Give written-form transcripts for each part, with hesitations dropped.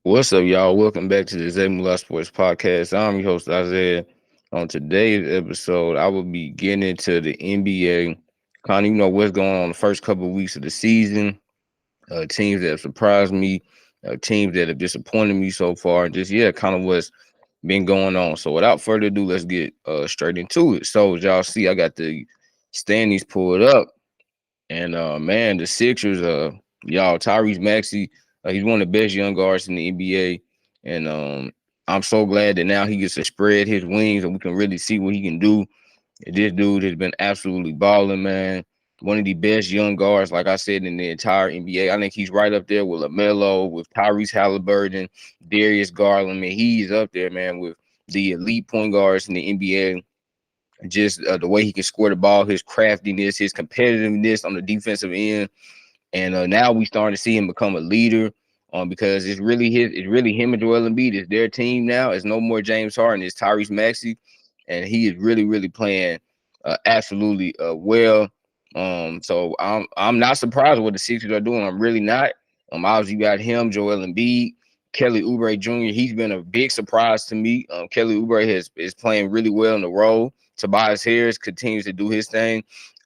What's up, y'all? Welcome back to the Zay Mula Sports Podcast. I'm your host, Isaiah. On today's episode, I will be getting into the NBA, kind of, what's going on the first couple of weeks of the season, teams that have surprised me, teams that have disappointed me so far, and just, yeah, kind of what's been going on. So, without further ado, let's get straight into it. So, as y'all see, I got the standings pulled up. And man, the Sixers, y'all, Tyrese Maxey, he's one of the best young guards in the NBA. And I'm so glad that now he gets to spread his wings and we can really see what he can do. This dude has been absolutely balling, man. One of the best young guards, like I said, in the entire NBA. I think he's right up there with LaMelo, with Tyrese Halliburton, Darius Garland. Man, he's up there, man, with the elite point guards in the NBA. Just the way he can score the ball, his craftiness, his competitiveness on the defensive end, and now we starting to see him become a leader. Because it's really him and Joel Embiid. It's their team now. It's no more James Harden. It's Tyrese Maxey, and he is really playing absolutely well. So I'm not surprised what the Sixers are doing. I'm really not. Obviously you got him, Joel Embiid, Kelly Oubre Jr. He's been a big surprise to me. Kelly Oubre is playing really well in the role. Tobias Harris continues to do his thing.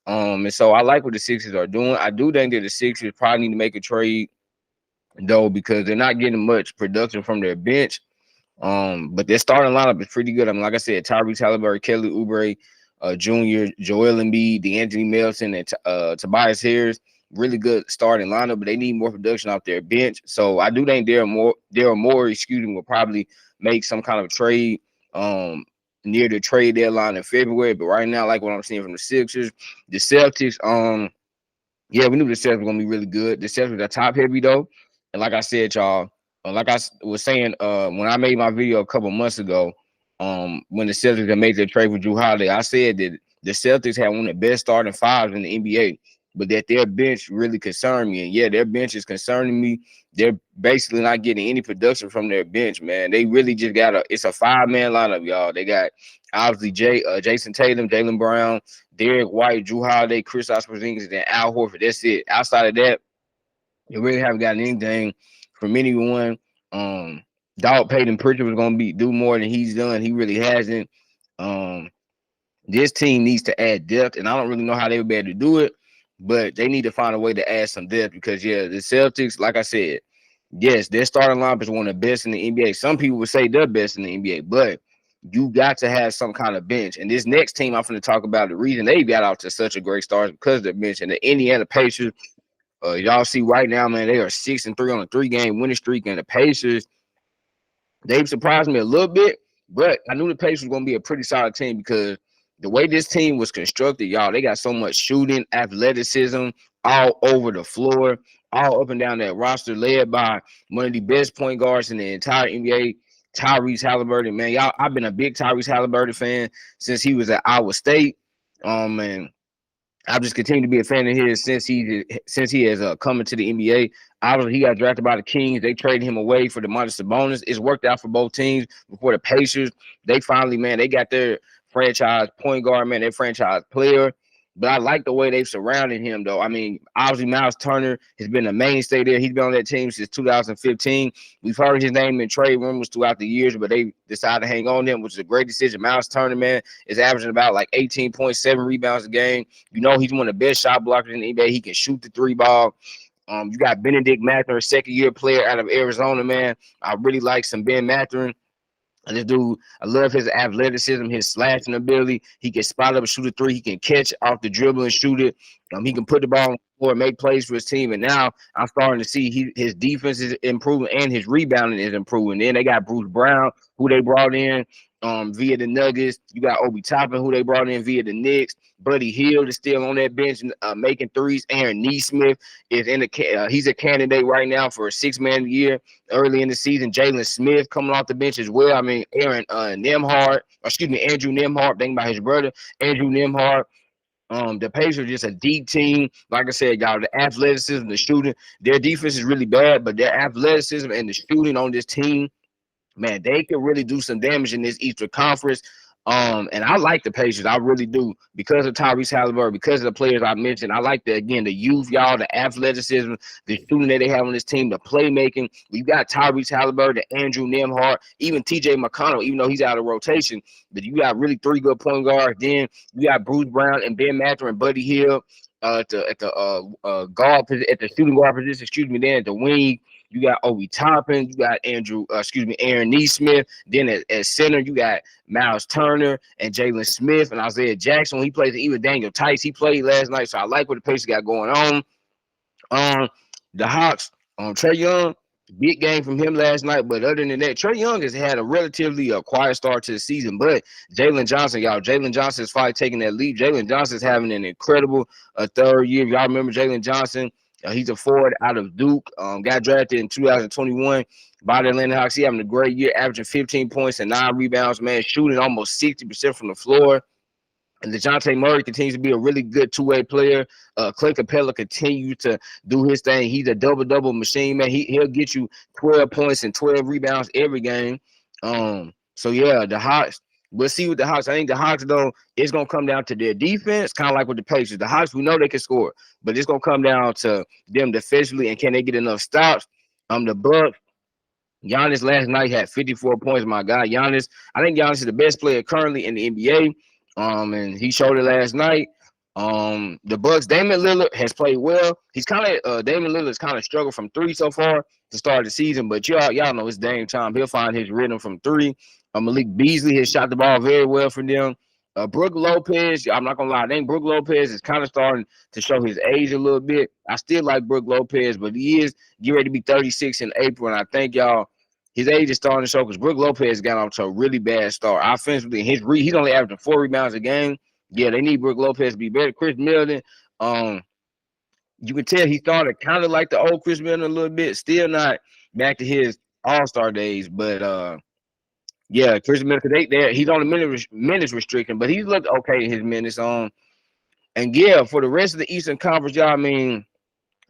And so I like what the Sixers are doing. I do think that the Sixers probably need to make a trade though, because they're not getting much production from their bench. But their starting lineup is pretty good. I mean, like I said, Tyrese Halliburton, Kelly Oubre, Jr., Joel Embiid, DeAnthony Melton, and Tobias Harris. Really good starting lineup, but they need more production off their bench. So I do think Daryl Morey, will probably make some kind of trade near the trade deadline in February. But right now, like what I'm seeing from the Sixers, the Celtics, yeah, we knew the Celtics were gonna be really good. The Celtics are top heavy though, and like I said, y'all, like was saying, when I made my video a couple months ago, when the Celtics had made their trade for Drew Holiday, I said that the Celtics had one of the best starting fives in the NBA, but that their bench really concerned me. And yeah, their bench is concerning me. They're basically not getting any production from their bench, man. They really just it's a 5-man lineup, y'all. They got obviously Jason Tatum, Jaylen Brown, Derek White, Drew Holiday, Kristaps Porzingis, and Al Horford. That's it. Outside of that, you really haven't gotten anything from anyone. Dog Payton Pritchard was gonna do more than he's done. He really hasn't. Um, this team needs to add depth, and I don't really know how they would be able to do it, but they need to find a way to add some depth because yeah, the Celtics, like I said, yes, their starting lineup is one of the best in the NBA. Some people would say they're best in the NBA, but you got to have some kind of bench. And this next team I'm going to talk about, the reason they got out to such a great start is because of their bench. And the Indiana Pacers, y'all see right now, man, they are 6-3 on a 3-game winning streak. And the Pacers, they've surprised me a little bit, but I knew the Pacers were going to be a pretty solid team because the way this team was constructed, y'all, they got so much shooting, athleticism all over the floor, all up and down that roster, led by one of the best point guards in the entire NBA, Tyrese Halliburton. Man, y'all, I've been a big Tyrese Halliburton fan since he was at Iowa State. And I've just continued to be a fan of his since he has come into the NBA. Obviously, he got drafted by the Kings. They traded him away for the Demontis Sabonis. It's worked out for both teams. Before the Pacers, they finally, man, they got their franchise point guard, man, their franchise player. But I like the way they've surrounded him, though. I mean, obviously, Miles Turner has been a mainstay there. He's been on that team since 2015. We've heard his name in trade rumors throughout the years, but they decided to hang on to him, which is a great decision. Miles Turner, man, is averaging about like 18.7 rebounds a game. You know, he's one of the best shot blockers in the NBA. He can shoot the 3 ball. You got Benedict Mathurin, second-year player out of Arizona, man. I really like some Ben Mathurin. This dude, I love his athleticism, his slashing ability. He can spot up and shoot a 3. He can catch off the dribble and shoot it. He can put the ball on the floor, make plays for his team. And now I'm starting to see his defense is improving and his rebounding is improving. Then they got Bruce Brown, who they brought in via the Nuggets. You got Obi Toppin, who they brought in via the Knicks. Buddy Hield is still on that bench making threes. Aaron Nesmith is he's a candidate right now for a 6-man of the year early in the season. Jalen Smith coming off the bench as well. I mean, Andrew Nembhard, thinking about his brother, Andrew Nembhard. The Pacers are just a deep team. Like I said, y'all, the athleticism, the shooting, their defense is really bad, but their athleticism and the shooting on this team, man, they can really do some damage in this Eastern Conference. And I like the Pacers. I really do because of Tyrese Halliburton, because of the players I mentioned. I like the youth, y'all, the athleticism, the shooting that they have on this team, the playmaking. You got Tyrese Halliburton, Andrew Nembhard, even TJ McConnell, even though he's out of rotation. But you got really three good point guards. Then you got Bruce Brown and Ben Mather and Buddy Hield at the guard at the shooting guard position. Excuse me. Then at the wing, you got Obi Toppin, you got Aaron Neesmith. Then at center, you got Miles Turner and Jalen Smith and Isaiah Jackson. When he plays, even Daniel Tice, he played last night. So I like what the Pacers got going on. The Hawks, Trae Young, big game from him last night. But other than that, Trae Young has had a relatively quiet start to the season. But Jalen Johnson, y'all, Jalen Johnson is finally taking that leap. Jalen Johnson is having an incredible third year. Y'all remember Jalen Johnson? He's a forward out of Duke. Got drafted in 2021 by the Atlanta Hawks. He having a great year, averaging 15 points and 9 rebounds, man, shooting almost 60% from the floor. And DeJounte Murray continues to be a really good two-way player. Clay Capella continues to do his thing. He's a double-double machine, man. He'll get you 12 points and 12 rebounds every game. So, yeah, the Hawks, we'll see with the Hawks. I think the Hawks, though, it's going to come down to their defense, kind of like with the Pacers. The Hawks, we know they can score, but it's going to come down to them defensively and can they get enough stops. The Bucks, Giannis last night had 54 points, my guy. I think Giannis is the best player currently in the NBA. And he showed it last night. The Bucks, Damian Lillard has played well. He's Damian Lillard's kind of struggled from three so far to start the season, but y'all know it's Dame time. He'll find his rhythm from three. Malik Beasley has shot the ball very well for them. Brook Lopez, I'm not gonna lie, I think Brook Lopez is kind of starting to show his age a little bit. I still like Brook Lopez, but he is getting ready to be 36 in April, and I think y'all, his age is starting to show because Brook Lopez got off to a really bad start. Offensively, he's only averaging 4 rebounds a game. Yeah, they need Brook Lopez to be better. Chris Middleton, you can tell he started kind of like the old Chris Middleton a little bit. Still not back to his All-Star days, but yeah, Chris Middleton, he's on the minutes restriction, but he's looked okay in his minutes. And yeah, for the rest of the Eastern Conference, y'all, I mean,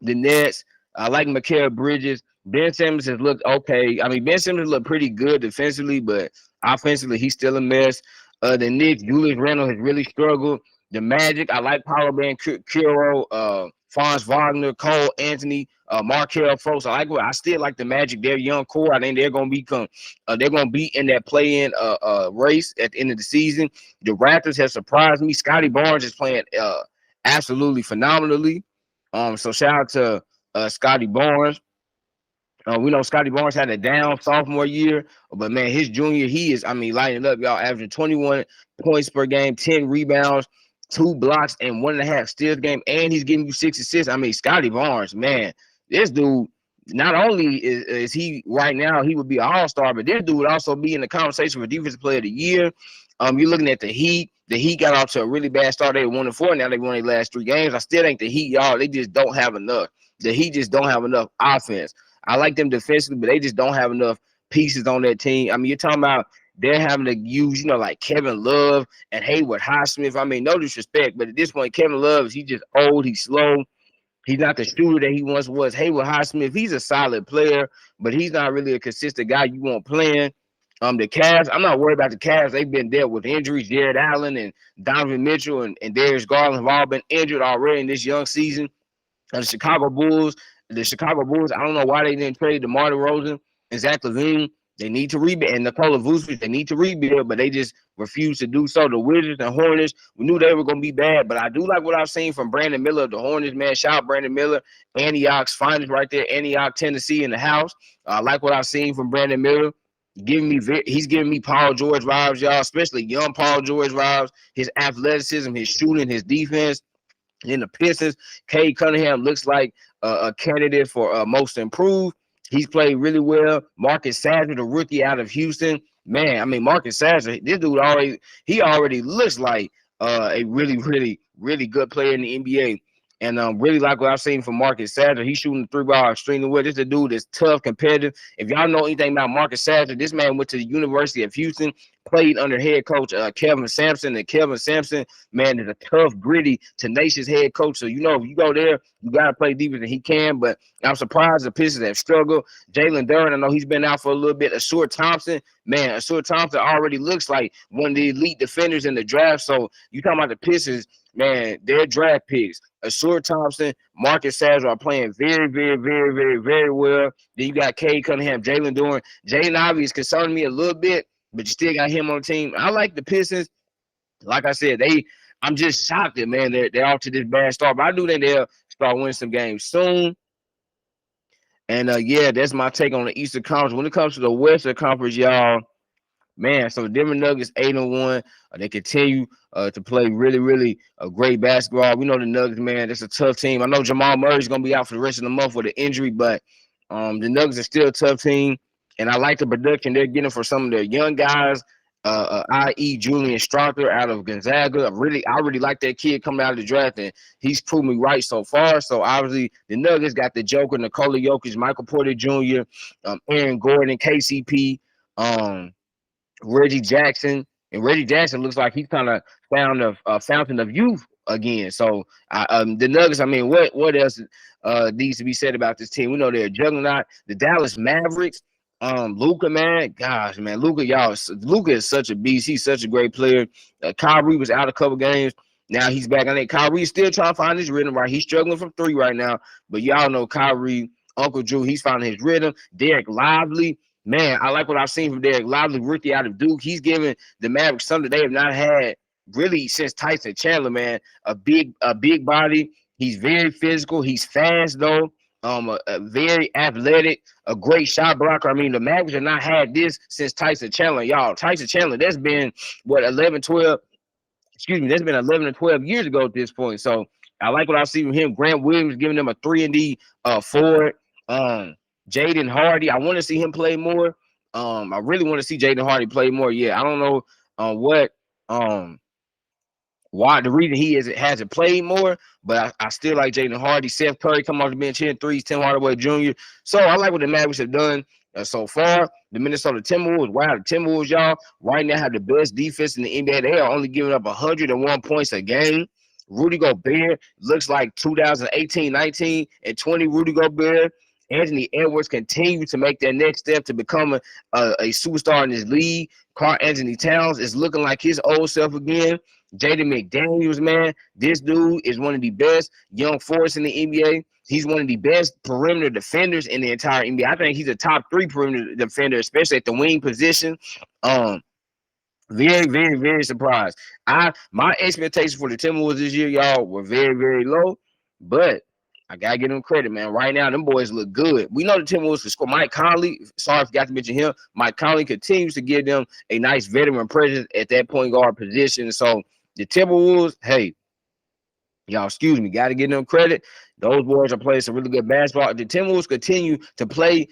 the Nets, I like Mikal Bridges. Ben Simmons has looked okay. I mean, Ben Simmons looked pretty good defensively, but offensively, he's still a mess. The Knicks, Julius Randle has really struggled. The Magic, I like Paolo Banchero, Franz Wagner, Cole Anthony, Markelle Fultz. I still like the Magic. They're young core. I think they're gonna be in that play-in race at the end of the season. The Raptors have surprised me. Scotty Barnes is playing absolutely phenomenally. So shout out to Scotty Barnes. We know Scotty Barnes had a down sophomore year, but man, his junior, he is, lighting up, y'all, averaging 21 points per game, 10 rebounds, 2 blocks, and 1.5 steals a game, and he's giving you 6 assists. Scotty Barnes, man, this dude, not only is he right now, he would be an all-star, but this dude would also be in the conversation for Defensive Player of the Year. You're looking at the Heat. The Heat got off to a really bad start. They were 1-4. Now they won their last 3 games. I still think the Heat, y'all, they just don't have enough. The Heat just don't have enough offense. I like them defensively, but they just don't have enough pieces on that team. You're talking about they're having to use, like Kevin Love and Hayward Highsmith. No disrespect, but at this point, Kevin Love, he's just old. He's slow. He's not the shooter that he once was. Hayward Highsmith, he's a solid player, but he's not really a consistent guy you want playing. The Cavs, I'm not worried about the Cavs. They've been dealt with injuries. Jared Allen and Donovan Mitchell and Darius Garland have all been injured already in this young season. The Chicago Bulls, I don't know why they didn't trade DeMar DeRozan and Zach LaVine. They need to rebuild. And Nikola Vucevic, they need to rebuild, but they just refuse to do so. The Wizards and Hornets, we knew they were going to be bad, but I do like what I've seen from Brandon Miller of the Hornets, man. Shout out Brandon Miller. Antioch's finest right there. Antioch, Tennessee in the house. I like what I've seen from Brandon Miller. He's giving me Paul George vibes, y'all, especially young Paul George vibes. His athleticism, his shooting, his defense. In the Pistons, Cade Cunningham looks like a candidate for most improved. He's played really well. Marcus Sasser, the rookie out of Houston, man. Marcus Sasser, this dude already looks like a really, really, really good player in the NBA. And really like what I've seen from Marcus Sadler. He's shooting the three ball extremely well. This is a dude that's tough, competitive. If y'all know anything about Marcus Sadler, this man went to the University of Houston, played under head coach Kevin Sampson. And Kevin Sampson, man, is a tough, gritty, tenacious head coach. So, you know, if you go there, you got to play defense, and he can. But I'm surprised the Pistons have struggled. Jalen Duren, I know he's been out for a little bit. Asur Thompson, man, Asur Thompson already looks like one of the elite defenders in the draft. So, you talking about the Pistons, man, their draft picks. Asur Thompson, Marcus Sadler are playing very, very, very, very, very well. Then you got Cade Cunningham, Jalen Duren. Jaden Ivey is concerning me a little bit, but you still got him on the team. I like the Pistons. Like I said, I'm just shocked that, man, they're off to this bad start. But I do think they'll start winning some games soon. And, yeah, that's my take on the Eastern Conference. When it comes to the Western Conference, y'all, man, so the Denver Nuggets 8-1. They continue to play really, really great basketball. We know the Nuggets, man, that's a tough team. I know Jamal Murray's going to be out for the rest of the month with an injury, but the Nuggets are still a tough team. And I like the production they're getting for some of their young guys, i.e. Julian Strawther out of Gonzaga. I really like that kid coming out of the draft, and he's proven me right so far. So, obviously, the Nuggets got the Joker, Nikola Jokic, Michael Porter Jr., Aaron Gordon, KCP, Reggie Jackson, and Reggie Jackson looks like he's kind of found a fountain of youth again. So the Nuggets, I mean, what else needs to be said about this team? We know they're a juggernaut. The Dallas Mavericks, Luka, man, gosh, man, Luka is such a beast. He's such a great player. Kyrie was out a couple games. Now he's back. I think Kyrie's still trying to find his rhythm, right? He's struggling from three right now, but y'all know Kyrie, Uncle Drew, he's finding his rhythm. Derek Lively, man, I like what I've seen from Derek Lively, rookie out of Duke. He's giving the Mavericks something they have not had really since Tyson Chandler, man. A big body. He's very physical. He's fast, though. Very athletic, a great shot blocker. I mean, the Mavericks have not had this since Tyson Chandler, y'all. Tyson Chandler, that's been, what, 11 or 12 years ago at this point. So I like what I see from him. Grant Williams giving them a 3-and-D forward. Jaden Hardy, I want to see him play more. I really want to see Jaden Hardy play more. Yeah, I don't know why the reason he hasn't played more, but I still like Jaden Hardy. Seth Curry come off the bench, hitting threes, Tim Hardaway Jr. So I like what the Mavericks have done so far. The Minnesota Timberwolves, wow, the Timberwolves, y'all, right now have the best defense in the NBA. They are only giving up 101 points a game. Rudy Gobert looks like 2018, 19, and 20 Rudy Gobert. Anthony Edwards continues to make that next step to become a superstar in this league. Karl Anthony Towns is looking like his old self again. Jaden McDaniels, man, this dude is one of the best young forwards in the NBA. He's one of the best perimeter defenders in the entire NBA. I think he's a top 3 perimeter defender, especially at the wing position. Very, very, very surprised. My expectations for the Timberwolves this year, y'all, were very, very low, but I gotta give them credit, man. Right now, them boys look good. We know the Timberwolves can score. Mike Conley, sorry I forgot to mention him. Mike Conley continues to give them a nice veteran presence at that point guard position. So the Timberwolves, hey, y'all, excuse me, got to give them credit. Those boys are playing some really good basketball. If the Timberwolves continue to play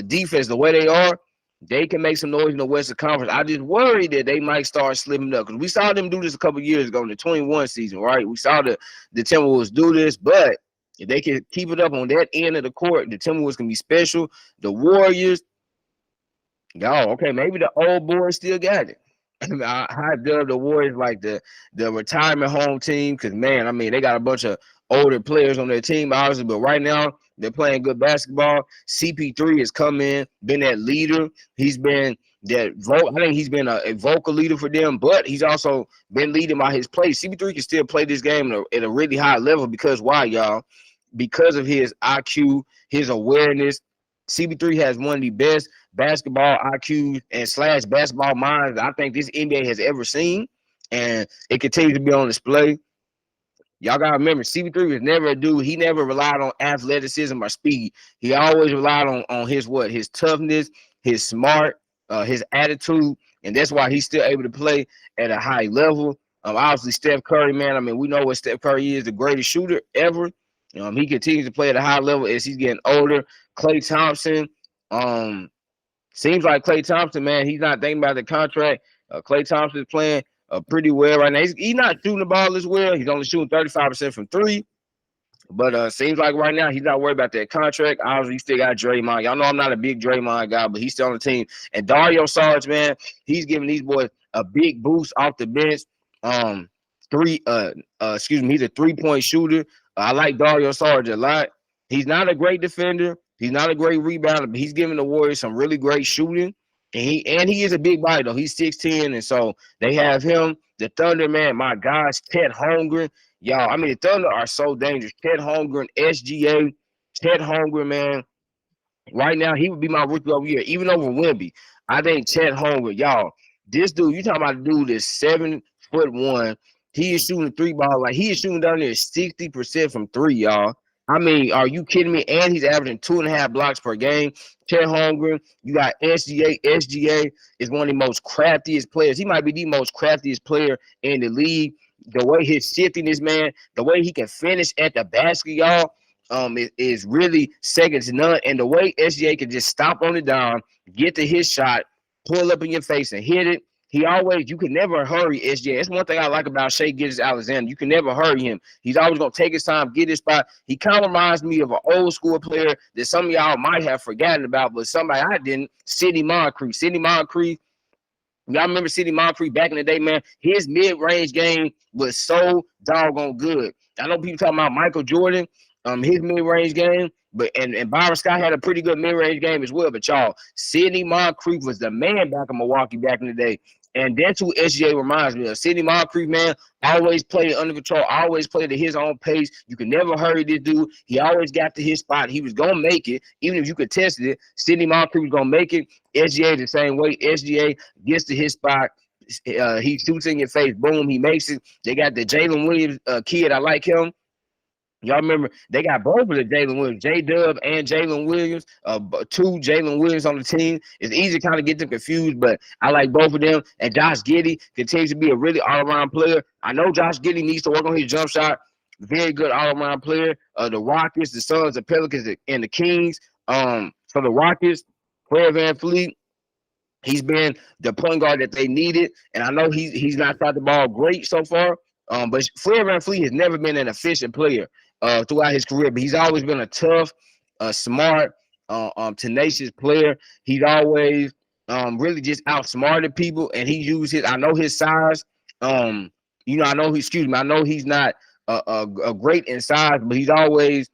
defense the way they are, they can make some noise in the Western Conference. I just worry that they might start slipping up because we saw them do this a couple years ago in the 21 season, right? We saw the Timberwolves do this, but if they can keep it up on that end of the court, the Timberwolves can be special. The Warriors, y'all, okay, maybe the old boys still got it. I dub the Warriors like the retirement home team because, man, I mean, they got a bunch of older players on their team, obviously, but right now they're playing good basketball. CP3 has come in, been that leader. He's been that I think he's been a vocal leader for them, but he's also been leading by his play. CP3 can still play this game at a really high level because why, y'all? Because of his IQ, his awareness. CP3 has one of the best basketball IQs and / basketball minds I think this NBA has ever seen, and it continues to be on display. Y'all gotta remember, CP3 was never a dude. He never relied on athleticism or speed. He always relied on his toughness, his smart, his attitude, and that's why he's still able to play at a high level. Obviously, Steph Curry, man. I mean, we know what Steph Curry is, the greatest shooter ever. He continues to play at a high level as he's getting older. Klay Thompson, seems like Klay Thompson, man, he's not thinking about the contract. Klay Thompson is playing pretty well right now. He's not shooting the ball as well. He's only shooting 35% from 3. But seems like right now he's not worried about that contract. Obviously, he still got Draymond. Y'all know I'm not a big Draymond guy, but he's still on the team. And Dario Saric, man, he's giving these boys a big boost off the bench. Um, he's a 3-point shooter. I like Dario Saric a lot. He's not a great defender. He's not a great rebounder, but he's giving the Warriors some really great shooting. And he is a big body though. He's 6'10", and so they have him. The Thunder, man, my gosh, Chet Holmgren. Y'all, I mean, the Thunder are so dangerous. Chet Holmgren, SGA, Chet Holmgren, man. Right now, he would be my rookie of the year, even over Wemby. I think Chet Holmgren, y'all, this dude, you talking about a dude that's 7'1". He is shooting 3 ball. Like, he is shooting down there 60% from 3, y'all. I mean, are you kidding me? And he's averaging 2.5 blocks per game. Chet Holmgren, you got SGA. SGA is one of the most craftiest players. He might be the most craftiest player in the league. The way his shiftiness, man, the way he can finish at the basket, y'all, is really second to none. And the way SGA can just stop on the down, get to his shot, pull up in your face and hit it. You can never hurry SGA. That's one thing I like about Shai Gilgeous-Alexander. You can never hurry him. He's always going to take his time, get his spot. He kind of reminds me of an old school player that some of y'all might have forgotten about, but somebody I didn't, Sidney Moncrief. Sidney Moncrief, y'all remember Sidney Moncrief back in the day, man? His mid-range game was so doggone good. I know people talking about Michael Jordan, his mid-range game, and Byron Scott had a pretty good mid-range game as well. But y'all, Sidney Moncrief was the man back in Milwaukee back in the day. And that's who SGA reminds me of. Sidney Moncrief, man, always played under control, always played at his own pace. You can never hurry this dude. He always got to his spot. He was going to make it. Even if you could test it, Sidney Moncrief was going to make it. SGA the same way. SGA gets to his spot. He shoots in your face. Boom, he makes it. They got the Jalen Williams kid. I like him. Y'all remember they got both of the Jalen Williams, J-Dub and Jalen Williams, 2 Jalen Williams on the team. It's easy to kind of get them confused, but I like both of them. And Josh Giddey continues to be a really all-around player. I know Josh Giddey needs to work on his jump shot. Very good all-around player. The Rockets, the Suns, the Pelicans, and the Kings. For the Rockets, Fred VanVleet, he's been the point guard that they needed, and I know he's not shot the ball great so far. But Fred VanVleet has never been an efficient player throughout his career, but he's always been a tough, smart, tenacious player. He's always really just outsmarted people, and he used his. I know his size. I know I know he's not a great in size, but he's always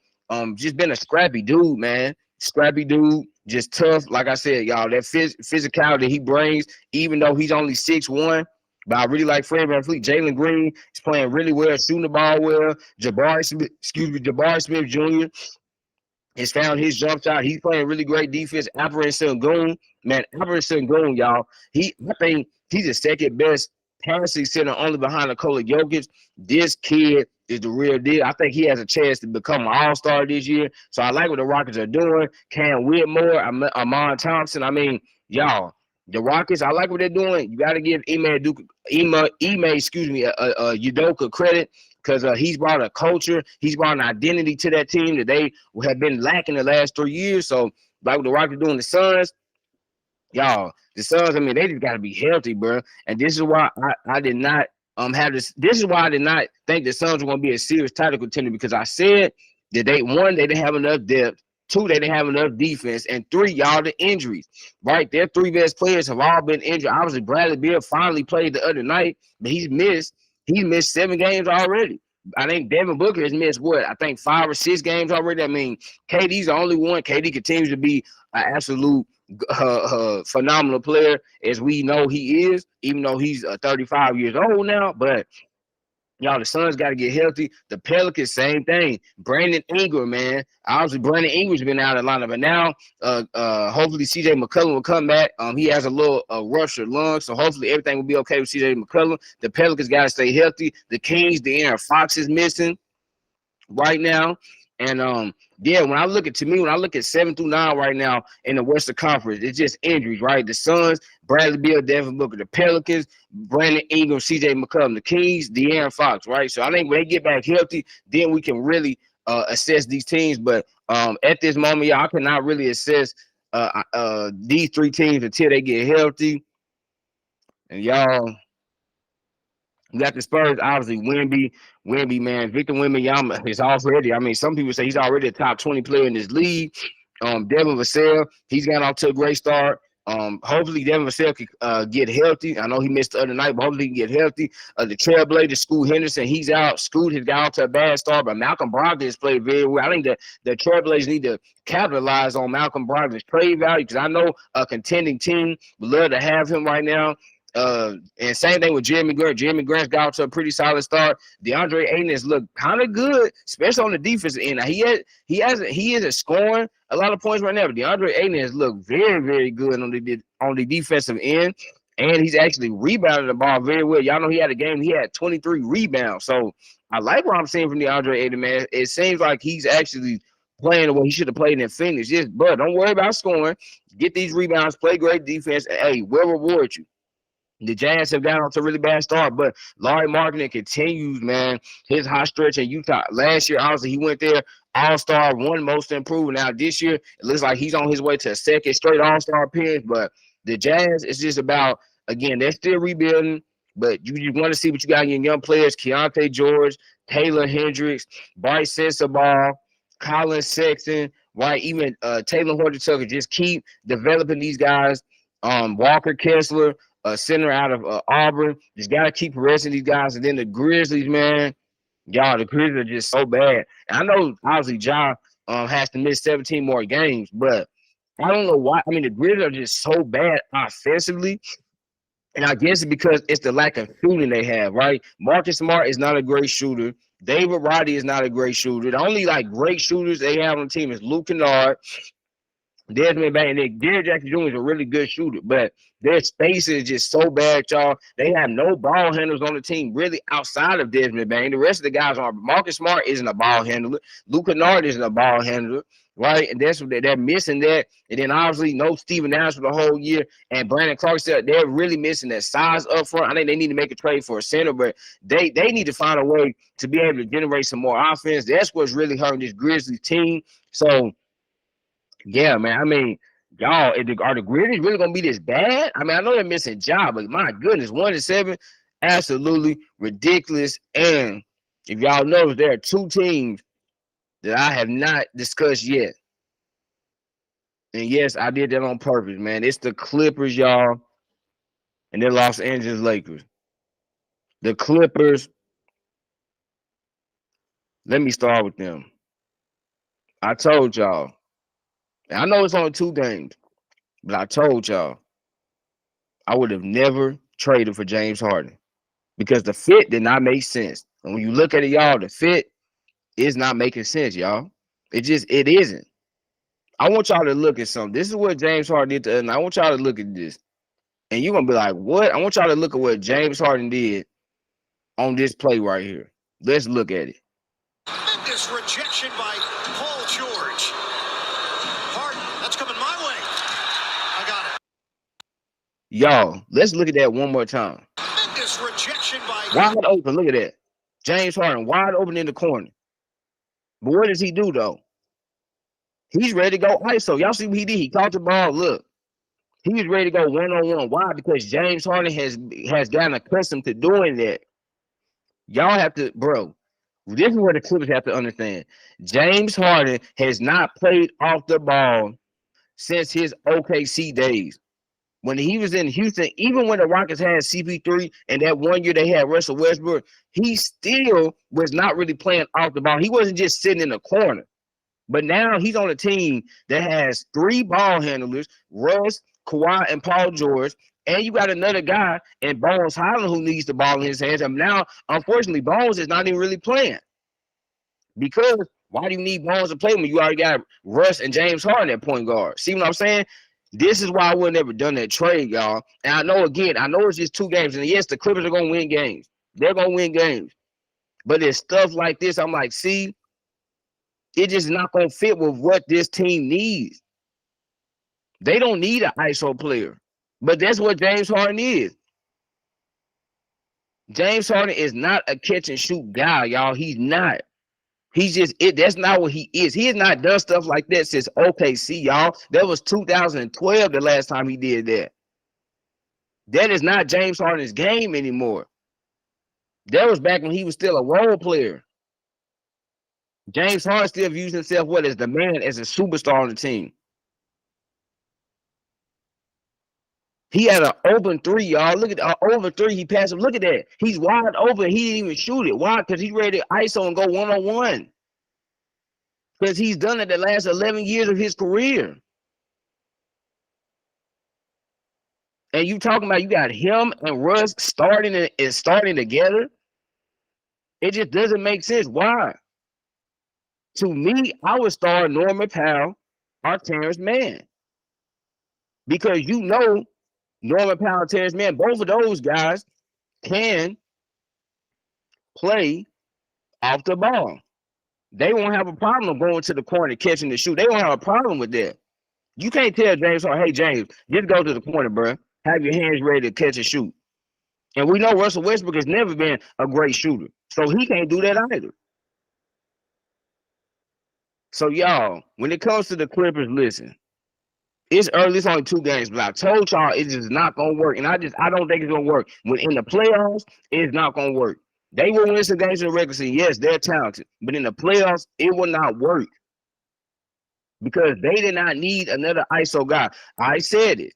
just been a scrappy dude, man. Scrappy dude, just tough. Like I said, y'all, that physicality he brings, even though he's only 6'1". But I really like Fred VanVleet. Jalen Green is playing really well, shooting the ball well. Jabari Smith Jr. has found his jump shot. He's playing really great defense. Alperen Sengun, y'all. I think he's the second best passing center, only behind Nikola Jokic. This kid is the real deal. I think he has a chance to become an all-star this year. So I like what the Rockets are doing. Cam Whitmore, Amon Thompson. I mean, y'all, the Rockets, I like what they're doing. You got to give Udoka credit because he's brought a culture. He's brought an identity to that team that they have been lacking the last 3 years. So like what the Rockets doing, the Suns, y'all, the Suns, I mean, they just got to be healthy, bro. And this is why I did not have this. This is why I did not think the Suns were going to be a serious title contender because I said that they didn't have enough depth. 2, they didn't have enough defense. And 3, y'all, the injuries, right? Their 3 best players have all been injured. Obviously, Bradley Beal finally played the other night, but he's missed 7 games already. I think Devin Booker has missed 5 or 6 games already. I mean, KD's the only one. KD continues to be an absolute phenomenal player, as we know he is, even though he's 35 years old now. But y'all, the Suns got to get healthy. The Pelicans, same thing. Brandon Ingram, man. Obviously, Brandon Ingram's been out of the lineup, but now hopefully CJ McCollum will come back. He has a little ruptured lung, so hopefully everything will be okay with CJ McCollum. The Pelicans got to stay healthy. The Kings, De'Aaron Fox is missing right now. And when I look at 7 through 9 right now in the Western Conference, it's just injuries, right? The Suns, Bradley Beal, Devin Booker, the Pelicans, Brandon Ingram, CJ McCollum, the Kings, De'Aaron Fox, right? So I think when they get back healthy, then we can really assess these teams. But at this moment, I cannot really assess these 3 teams until they get healthy. And y'all, You got the Spurs, obviously. Wemby, man. Victor Wembanyama is already. I mean, some people say he's already a top 20 player in this league. Devin Vassell, he's got off to a great start. Hopefully Devin Vassell can get healthy. I know he missed the other night, but hopefully he can get healthy. The Trailblazer, Scoot Henderson, he's out. Scoot has got off to a bad start, but Malcolm Brogdon has played very well. I think the Trailblazers need to capitalize on Malcolm Brogdon's trade value because I know a contending team would love to have him right now. And same thing with Jeremy Grant. Jeremy Grant's got off to a pretty solid start. DeAndre Ayton has looked kind of good, especially on the defensive end. Now, he isn't scoring a lot of points right now, but DeAndre Ayton has looked very, very good on the defensive end, and he's actually rebounded the ball very well. Y'all know he had a game. He had 23 rebounds. So I like what I'm seeing from DeAndre Ayton, man. It seems like he's actually playing the way he should have played in Phoenix. Just, but don't worry about scoring. Get these rebounds, play great defense, and hey, we'll reward you. The Jazz have gotten off to a really bad start, but Lauri Markkanen continues, man, his hot stretch in Utah. Last year, obviously, he went there, All-Star, won Most Improved. Now, this year, it looks like he's on his way to a second straight All-Star appearance, but the Jazz is just about, again, they're still rebuilding, but you want to see what you got in your young players, Keontae George, Taylor Hendricks, Bryce Sensabaugh, Colin Sexton, right? Even Taylor Horton-Tucker. Just keep developing these guys. Walker Kessler, center out of Auburn. Just got to keep progressing these guys. And then the Grizzlies, man, y'all, the Grizzlies are just so bad. And I know, obviously, Ja has to miss 17 more games, but I don't know why. I mean, the Grizzlies are just so bad offensively. And I guess it's because it's the lack of shooting they have, right? Marcus Smart is not a great shooter. David Roddy is not a great shooter. The only, great shooters they have on the team is Luke Kennard, Desmond Bain, and Derrick Jackson Jr. is a really good shooter, but their space is just so bad, y'all. They have no ball handlers on the team, really, outside of Desmond Bain. The rest of the guys are. Marcus Smart isn't a ball handler. Luke Kennard isn't a ball handler, right? And that's what they're missing that. And then obviously no Steven Adams for the whole year. And Brandon Clark said they're really missing that size up front. I think they need to make a trade for a center, but they need to find a way to be able to generate some more offense. That's what's really hurting this Grizzlies team. So, yeah, man. I mean, y'all, are the Grizzlies really gonna be this bad? I mean, I know they're missing Ja, but my goodness, 1-7, absolutely ridiculous. And if y'all know, there are two teams that I have not discussed yet. And yes, I did that on purpose, man. It's the Clippers, y'all, and the Los Angeles Lakers. The Clippers. Let me start with them. I told y'all. I know it's only 2 games, but I told y'all I would have never traded for James Harden because the fit did not make sense. And when you look at it, y'all, the fit is not making sense, y'all. It isn't. I want y'all to look at something. This is what James Harden did to us, and I want y'all to look at this. And you're going to be like, what? I want y'all to look at what James Harden did on this play right here. Let's look at it. Tremendous rejection by Paul George. Harden, that's coming my way. I got it. Y'all, let's look at that one more time. Tremendous rejection by wide open. Look at that. James Harden wide open in the corner. But what does he do though? He's ready to go ISO. Y'all see what he did? He caught the ball. Look. He was ready to go one-on-one. Why? Because James Harden has gotten accustomed to doing that. Y'all have to, bro. This is what the Clippers have to understand. James Harden has not played off the ball since his OKC days. When he was in Houston, even when the Rockets had CP3 and that one year they had Russell Westbrook, he still was not really playing off the ball. He wasn't just sitting in the corner. But now he's on a team that has 3 ball handlers, Russ, Kawhi, and Paul George. And you got another guy in Bones Highland who needs the ball in his hands. And now, unfortunately, Bones is not even really playing. Because why do you need Bones to play when you already got Russ and James Harden at point guard? See what I'm saying? This is why I would have never done that trade, y'all. And I know it's just 2 games. And yes, the Clippers are going to win games. They're going to win games. But it's stuff like this. I'm like, see, it just not going to fit with what this team needs. They don't need an ISO player. But that's what James Harden is. James Harden is not a catch and shoot guy, y'all. He's not. He's just it. That's not what he is. He has not done stuff like that since OKC, y'all. That was 2012 the last time he did that. That is not James Harden's game anymore. That was back when he was still a role player. James Harden still views himself what as the man, as a superstar on the team. He had an open three, y'all. Look at the over three. He passed him. Look at that. He's wide open. He didn't even shoot it. Why? Because he's ready to ISO and go one-on-one. Because he's done it the last 11 years of his career. And you talking about you got him and Russ starting together? It just doesn't make sense. Why? To me, I would start Norman Powell or Terrence Mann. Because you know Norman Powell and Terrence Mann, both of those guys can play off the ball. They won't have a problem going to the corner, catching the shoot. They won't have a problem with that. You can't tell James, hey, James, just go to the corner, bro. Have your hands ready to catch and shoot. And we know Russell Westbrook has never been a great shooter. So he can't do that either. So, y'all, when it comes to the Clippers, listen, it's early. It's only 2 games, but I told y'all it's just not going to work. And I don't think it's going to work. When in the playoffs, it's not going to work. They will win some games in the regular season. Yes, they're talented. But in the playoffs, it will not work. Because they did not need another ISO guy. I said it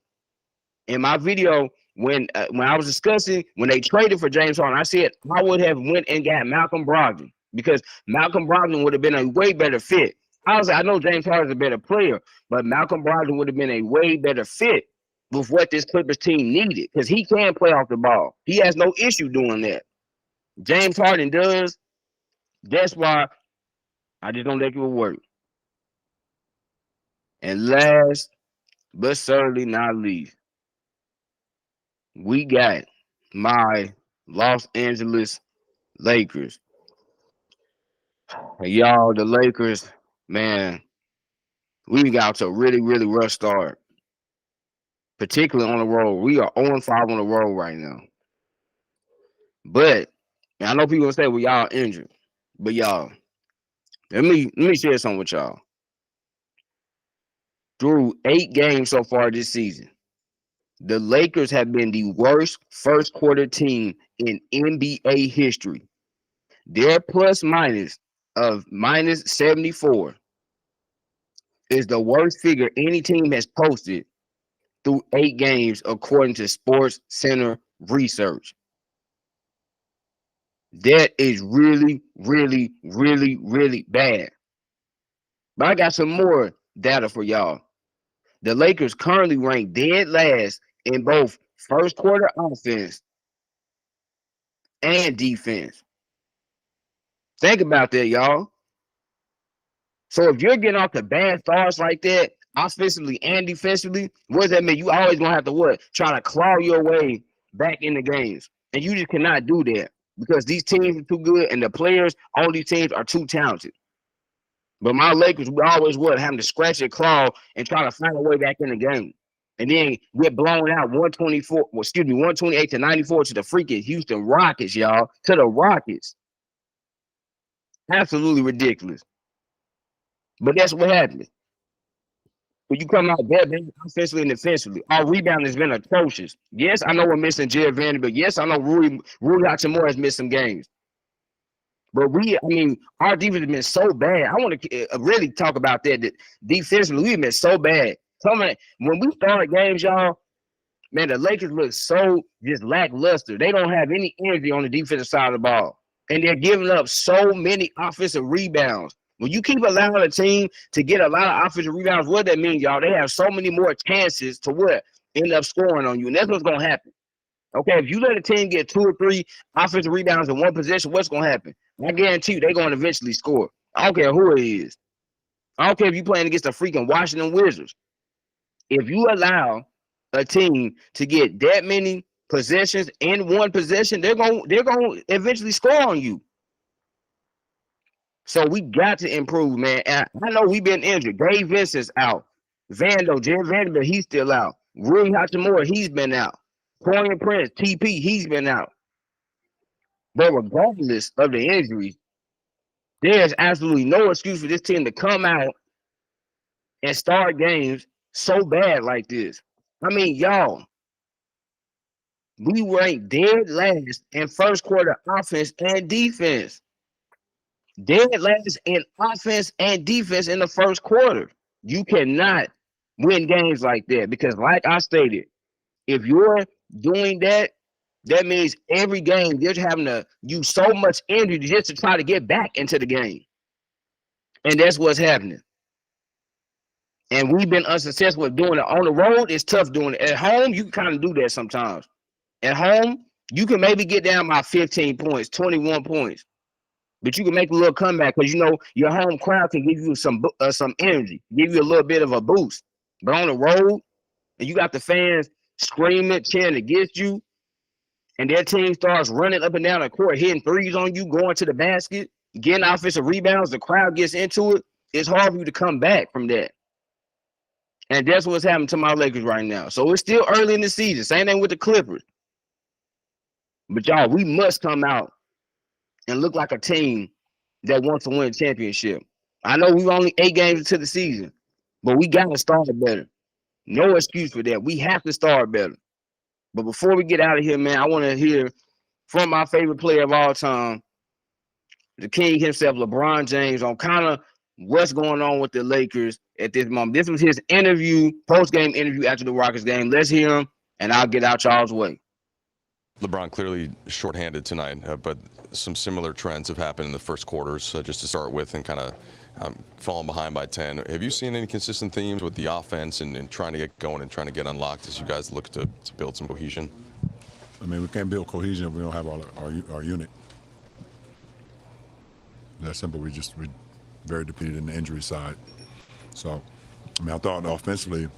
in my video when I was discussing when they traded for James Harden. I said I would have went and got Malcolm Brogdon because Malcolm Brogdon would have been a way better fit. I know James Harden is a better player, but Malcolm Brogdon would have been a way better fit with what this Clippers team needed because he can play off the ball. He has no issue doing that. James Harden does. That's why I just don't think it will work. And last but certainly not least, we got my Los Angeles Lakers. Y'all, the Lakers, man, we got to a really, really rough start, particularly on the road. We are 0-5 on the road right now. But I know people say, well, y'all injured. But y'all, let me share something with y'all. Through 8 games so far this season, the Lakers have been the worst first quarter team in NBA history. Their plus minus of minus 74 is the worst figure any team has posted through 8 games, according to Sports Center research. That is really, really, really, really bad. But I got some more data for y'all. The Lakers currently rank dead last in both first quarter offense and defense. Think about that, y'all. So if you're getting off to bad starts like that, offensively and defensively, what does that mean? You always gonna have to what? Try to claw your way back in the games. And you just cannot do that because these teams are too good and the players on these teams are too talented. But my Lakers, we always having to scratch their claw and try to find a way back in the game. And then get blown out 128 to 94 to the freaking Houston Rockets, y'all. To the Rockets. Absolutely ridiculous. But that's what happened. When you come out there, offensively and defensively, our rebound has been atrocious. Yes, I know we're missing Jared Vanderbilt. Yes, I know Rui Hachimura has missed some games. But our defense has been so bad. I want to really talk about that defensively, we've been so bad. When we started games, y'all, man, the Lakers look so just lackluster. They don't have any energy on the defensive side of the ball. And they're giving up so many offensive rebounds. When you keep allowing a team to get a lot of offensive rebounds, what that means, y'all? They have so many more chances to end up scoring on you. And that's what's going to happen. Okay, if you let a team get 2 or 3 offensive rebounds in one possession, what's going to happen? I guarantee you they're going to eventually score. I don't care who it is. I don't care if you're playing against the freaking Washington Wizards. If you allow a team to get that many possessions in one possession, they're going to eventually score on you. So we got to improve, man. And I know we've been injured. Gabe Vincent's out. Jared Vanderbilt, he's still out. Rui Hachimura, he's been out. Torian Prince, TP, he's been out. But regardless of the injuries, there's absolutely no excuse for this team to come out and start games so bad like this. I mean, y'all, We ranked dead last in first quarter offense and defense. Dead last in offense and defense in the first quarter. You cannot win games like that because, like I stated, if you're doing that, that means every game you're having to use so much energy just to try to get back into the game. And that's what's happening. And we've been unsuccessful with doing it. On the road, it's tough doing it. At home, you can kind of do that sometimes. At home, you can maybe get down by 15 points, 21 points. But you can make a little comeback because you know your home crowd can give you some energy, give you a little bit of a boost. But on the road, and you got the fans screaming, cheering against you, and their team starts running up and down the court, hitting threes on you, going to the basket, getting offensive rebounds, the crowd gets into it. It's hard for you to come back from that. And that's what's happening to my Lakers right now. So it's still early in the season. Same thing with the Clippers. But y'all, we must come out and look like a team that wants to win a championship. I know we're only 8 games into the season, but we got to start better. No excuse for that. We have to start better. But before we get out of here, man, I want to hear from my favorite player of all time, the king himself, LeBron James, on kind of what's going on with the Lakers at this moment. This was his interview, post-game interview after the Rockets game. Let's hear him, and I'll get out y'all's way. LeBron clearly shorthanded tonight, but some similar trends have happened in the first quarters, just to start with, and kind of falling behind by 10. Have you seen any consistent themes with the offense and trying to get going and trying to get unlocked as you guys look to build some cohesion? I mean, we can't build cohesion if we don't have our unit. That's simple. We're very depleted in the injury side. So, I mean, I thought offensively,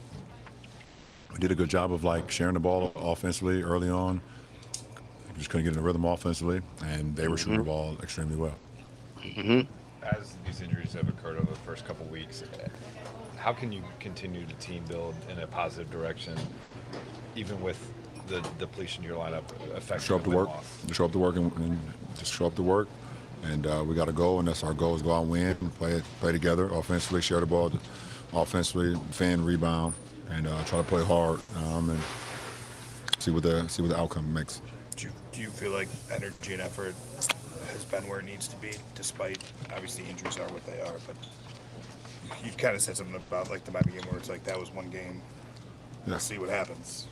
we did a good job of like sharing the ball offensively early on. We just couldn't get in the rhythm offensively, and they were shooting the ball extremely well. As these injuries have occurred over the first couple of weeks, how can you continue to team build in a positive direction, even with the depletion of your lineup affecting Show up to work. Just show up to work and just show up to work. And we got to go, and that's our goal: is go out and win, and play together offensively, share the ball offensively, defend, rebound, and try to play hard and see what the outcome makes. Do you feel like energy and effort has been where it needs to be, despite obviously injuries are what they are? But you've kind of said something about like the Miami game where it's like that was one game. Yeah. We'll see what happens.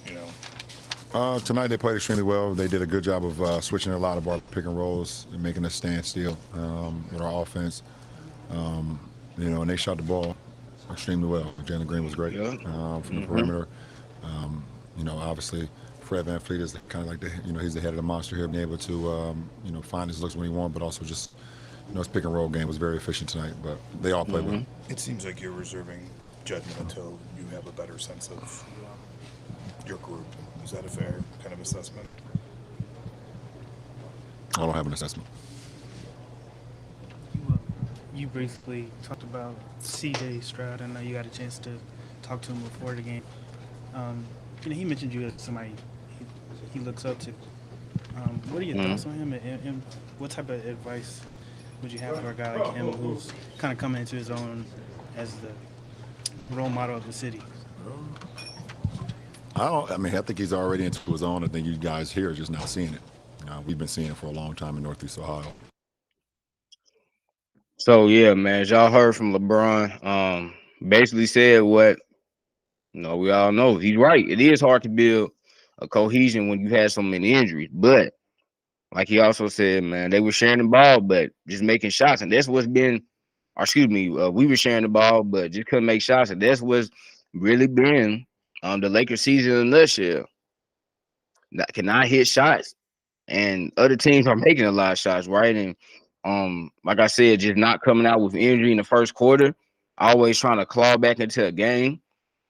You know. Tonight they played extremely well. They did a good job of switching a lot of our pick and rolls and making us stand still with our offense. And they shot the ball extremely well. Jalen Green was great from the perimeter. Obviously Fred VanVleet is kind of like he's the head of the monster here, being able to find his looks when he wants, but also just his pick and roll game was very efficient tonight. But they all played well. It seems like you're reserving judgment until you have a better sense of your group. Is that a fair kind of assessment? I don't have an assessment. You briefly talked about C.J. Stroud. I know you got a chance to talk to him before the game. He mentioned you as somebody he looks up to. What are your thoughts on him, and what type of advice would you have for a guy like him who's kind of coming into his own as the role model of the city? I think he's already into his own. I think you guys here are just not seeing it. We've been seeing it for a long time in Northeast Ohio. So yeah, man, as y'all heard from LeBron, basically said what we all know. He's right. It is hard to build a cohesion when you have so many injuries. But like he also said, man, they were sharing the ball, but just making shots. And that's what's been, we were sharing the ball, but just couldn't make shots. And that's what's really been the Lakers season in a nutshell. Cannot hit shots. And other teams are making a lot of shots, right? And like I said, just not coming out with injury in the first quarter, always trying to claw back into a game.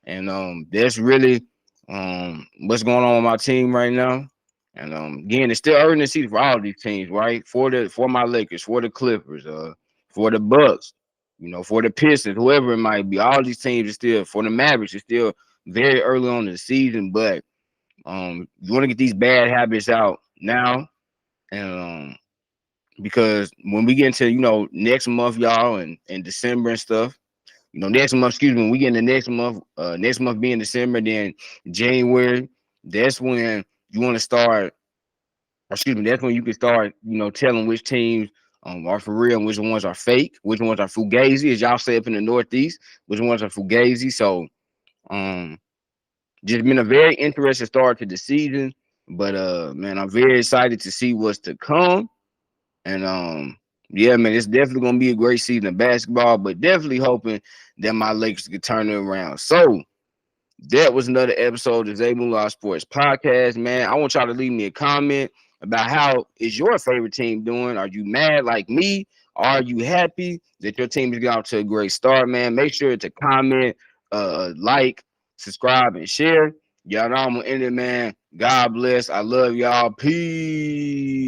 And that's really what's going on with my team right now. And again, it's still early in the season for all of these teams, right? For my Lakers, for the Clippers, for the Bucks, for the Pistons, whoever it might be. All these teams are still, for the Mavericks, it's still very early on in the season. But you want to get these bad habits out now. And because when we get into, next month, y'all, and December and stuff, next month, when we get into next month being December, then January, that's when you want to start, excuse me, that's when you can start, telling which teams are for real and which ones are fake, which ones are fugazi, as y'all say up in the Northeast, which ones are fugazi. So just been a very interesting start to the season. But man, I'm very excited to see what's to come. And yeah, man, it's definitely gonna be a great season of basketball, but definitely hoping that my Lakers can turn it around. So that was another episode of Zay Moolah Sports Podcast, man. I want y'all to leave me a comment about how is your favorite team doing. Are you mad like me? Are you happy that your team is getting off to a great start, man? Make sure to comment, like, subscribe, and share. Y'all know I'm gonna end it, man. God bless. I love y'all. Peace.